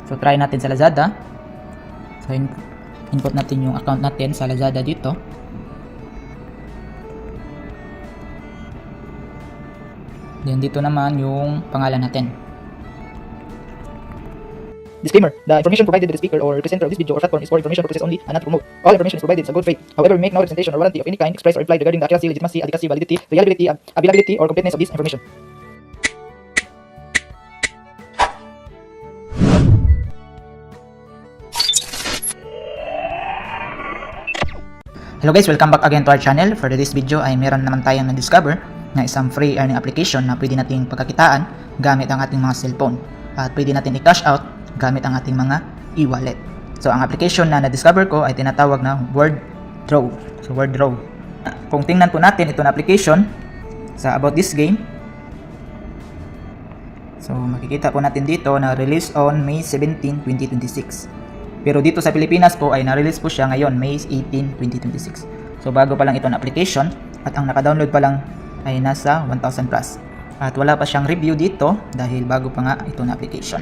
So try natin sa Lazada. So input natin yung account natin sa Lazada dito. Then dito naman yung pangalan natin. Disclaimer: the information provided by the speaker or presenter of this video or platform is for information purposes only and not to promote. All information is provided in good faith. However, we make no representation or warranty of any kind expressed or implied regarding the accuracy, legitimacy, adequacy, validity, reliability, availability, or completeness of this information. Hello guys, welcome back again to our channel. For this video ay meron naman tayong na-discover na isang free earning application na pwede nating pagkakitaan gamit ang ating mga cellphone. At pwede natin i-cash out gamit ang ating mga e-wallet. So ang application na na-discover ko ay tinatawag na Worddraw. So Worddraw. Kung tingnan po natin itong application sa about this game. So makikita po natin dito na release on May 17, 2026. Pero dito sa Pilipinas po ay na-release po siya ngayon, May 18, 2026. So bago pa lang ito na application at ang naka-download pa lang ay nasa 1,000 plus. At wala pa siyang review dito dahil bago pa nga ito na application.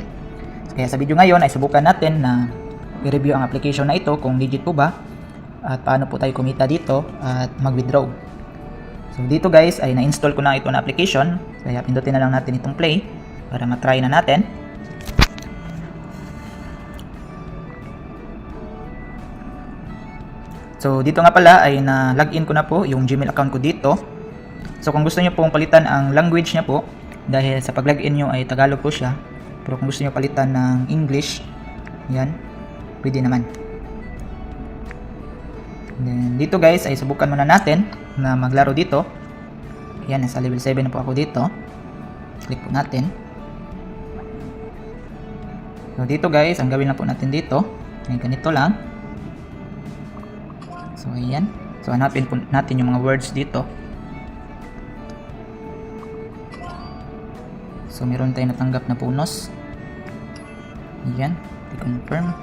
Kaya sa video ngayon ay subukan natin na i-review ang application na ito kung legit po ba at paano po tayo kumita dito at mag-withdraw. So dito guys ay na-install ko na ito na application. Kaya pindutin na lang natin itong play para matry na natin. So dito nga pala ay na-login ko na po yung Gmail account ko dito. So kung gusto niyo pong palitan ang language niya po, dahil sa pag-login niyo ay Tagalog po siya. Pero kung gusto niyo palitan ng English, yan, pwede naman. Then dito guys ay subukan muna natin na maglaro dito. Yan, nasa level 7 na po ako dito. Click po natin. So dito guys, ang gawin lang po natin dito ay ganito lang. So ayan. So hanapin po natin yung mga words dito. So meron tayong natanggap na bonus. Ayan. I-confirm.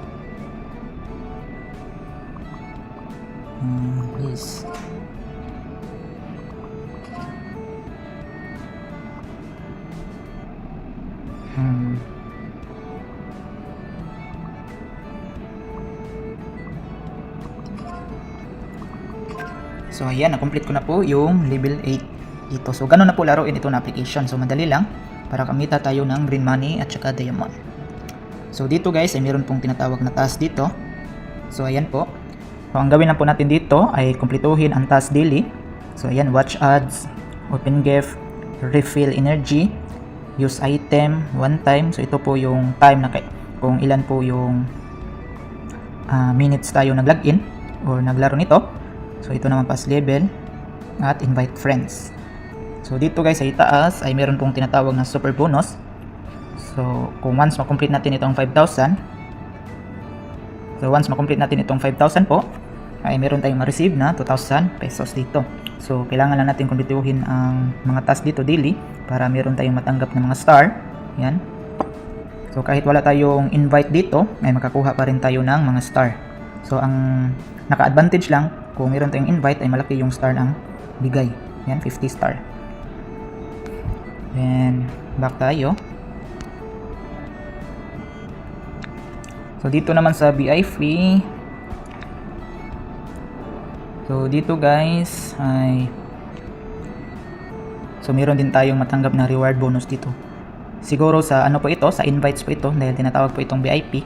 Please. So ayan, na-complete ko na po yung level 8 dito. So ganun na po laruin ito na application. So madali lang para kamita tayo ng green money at saka diamond. So dito guys ay meron pong tinatawag na task dito. So ayan po. So ang gawin lang po natin dito ay kumpletuhin ang task daily. So ayan, watch ads, open gift, refill energy, use item one time. So ito po yung time na kung ilan po yung minutes tayo nag-login or naglaro nito. So ito naman pass level at invite friends. So dito guys sa itaas ay meron pong tinatawag na super bonus. So kung once makomplete natin itong 5,000. So once makomplete natin itong 5,000 po, ay meron tayong ma-receive na 2,000 pesos dito. So kailangan lang natin kumpletuhin ang mga task dito daily para meron tayong matanggap ng mga star. Yan. So kahit wala tayong invite dito, ay makakuha pa rin tayo ng mga star. So ang naka-advantage lang kung meron tayong invite ay malaki yung star ng bigay. Yan, 50 star. Then back tayo. So dito naman sa BI free. So dito guys ay so meron din tayong matanggap na reward bonus dito. Siguro sa ano po ito, sa invites po ito dahil tinatawag po itong VIP.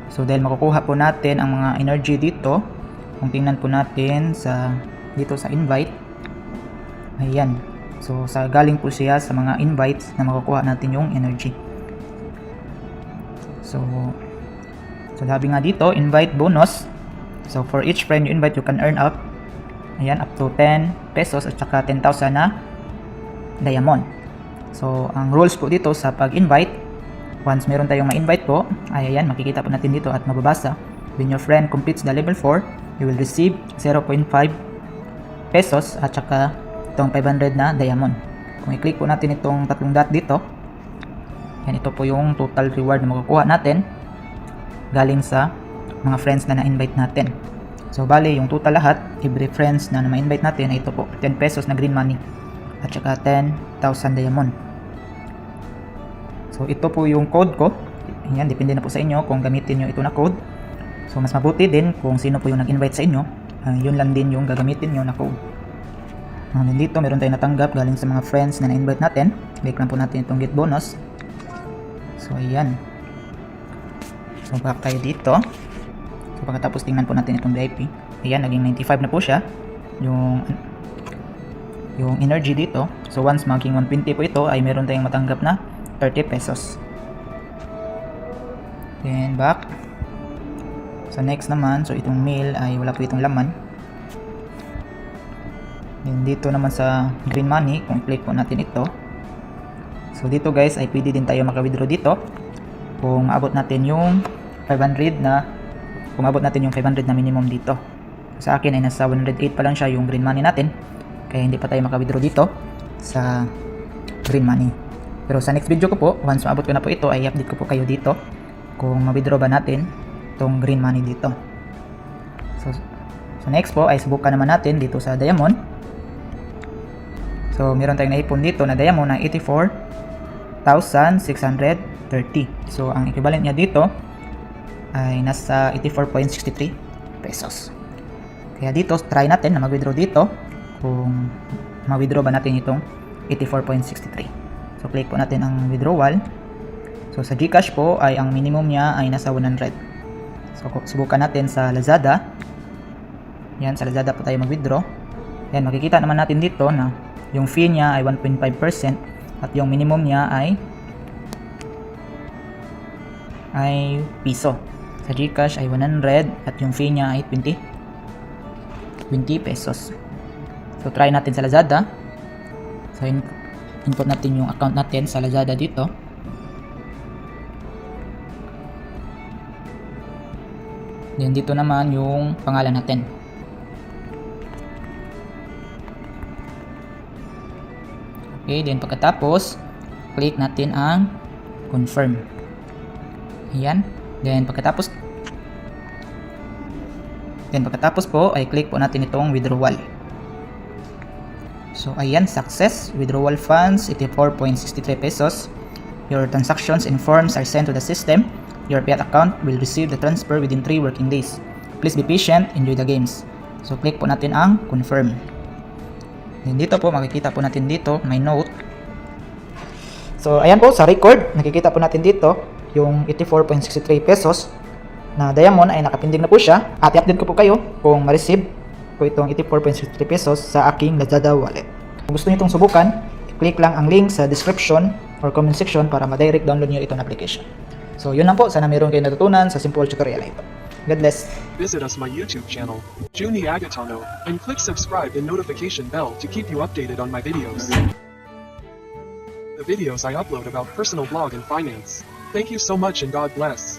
So dahil makukuha po natin ang mga energy dito. Kung tingnan po natin sa dito sa invite. Ayan. So sa galing po siya sa mga invites na makukuha natin yung energy. So sabi nga dito, invite bonus. So for each friend you invite, you can earn up ayan, up to 10 pesos at saka 10,000 na diamond. So ang rules po dito sa pag-invite, once meron tayong ma-invite po, ay ayan, makikita po natin dito at mababasa. When your friend completes the level 4, you will receive 0.5 pesos at saka itong 500 na diamond. Kung i-click po natin itong tatlong dot dito, yan, ito po yung total reward na makukuha natin galing sa mga friends na na-invite natin. So bali yung total lahat, every friends na ma-invite natin ay ito po, 10 pesos na green money at saka 10,000 diamond. So ito po yung code ko. Yan, depende na po sa inyo kung gamitin nyo ito na code. So mas mabuti din kung sino po yung nag-invite sa inyo, yun lang din yung gagamitin nyo na code. And dito meron tayong natanggap galing sa mga friends na na-invite natin. Click lang po natin itong get bonus. So ayan. So back tayo dito. So pagkatapos tingnan po natin itong VIP. Ayan, naging 95 na po siya yung energy dito. So once maging 120 po ito ay meron tayong matanggap na 30 pesos. Then back. So next naman, so itong mail ay wala po itong laman. Then dito naman sa green money, kung click po natin ito. So dito guys ay pwede din tayo maka-withdraw dito kung maabot natin yung 500 na minimum dito. Sa akin ay nasa 108 pa lang siya yung green money natin, kaya hindi pa tayo maka-withdraw dito sa green money. Pero sa next video ko po, once maabot ko na po ito, ay update ko po kayo dito kung ma-withdraw ba natin itong green money dito. So next po ay subukan naman natin dito sa diamond. So meron tayong naipon dito na diamond na 84,630. So ang equivalent niya dito ay nasa 84.63 pesos. Kaya dito try natin na mag-withdraw dito kung ma-withdraw ba natin itong 84.63. So click po natin ang withdrawal. So sa GCash po ay ang minimum niya ay nasa 100. So subukan natin sa Lazada. Yan, sa Lazada po tayo mag-withdraw. Yan, makikita naman natin dito na yung fee niya ay 1.5% at yung minimum niya ay piso. Sa GCash ay 100 at yung fee niya ay 20 pesos. So try natin sa Lazada. So input natin yung account natin sa Lazada dito. Then dito naman yung pangalan natin. Okay, then pagkatapos click natin ang confirm. Ayan. Then pagkatapos po ay click po natin itong withdrawal. So ayan, success. Withdrawal funds 84.63 pesos. Your transactions and forms are sent to the system. Your Fiat account will receive the transfer within 3 working days. Please be patient, enjoy the games. So click po natin ang confirm. Then dito po makikita po natin dito may note. So ayan po sa record, nakikita po natin dito yung 84.63 pesos na diamond ay nakapinding na po siya. At i-update ko po kayo kung ma-receive ko itong 84.63 pesos sa aking Lazada wallet. Kung gusto niyo itong subukan, click lang ang link sa description or comment section para ma-direct download niyo itong application. So yun lang po, sana meron kayong natutunan sa simple tutorial na ito. God bless. Visit us my YouTube channel, Juni Agatano, and click subscribe and notification bell to keep you updated on my videos. The videos I upload about personal blog and finance. Thank you so much and God bless.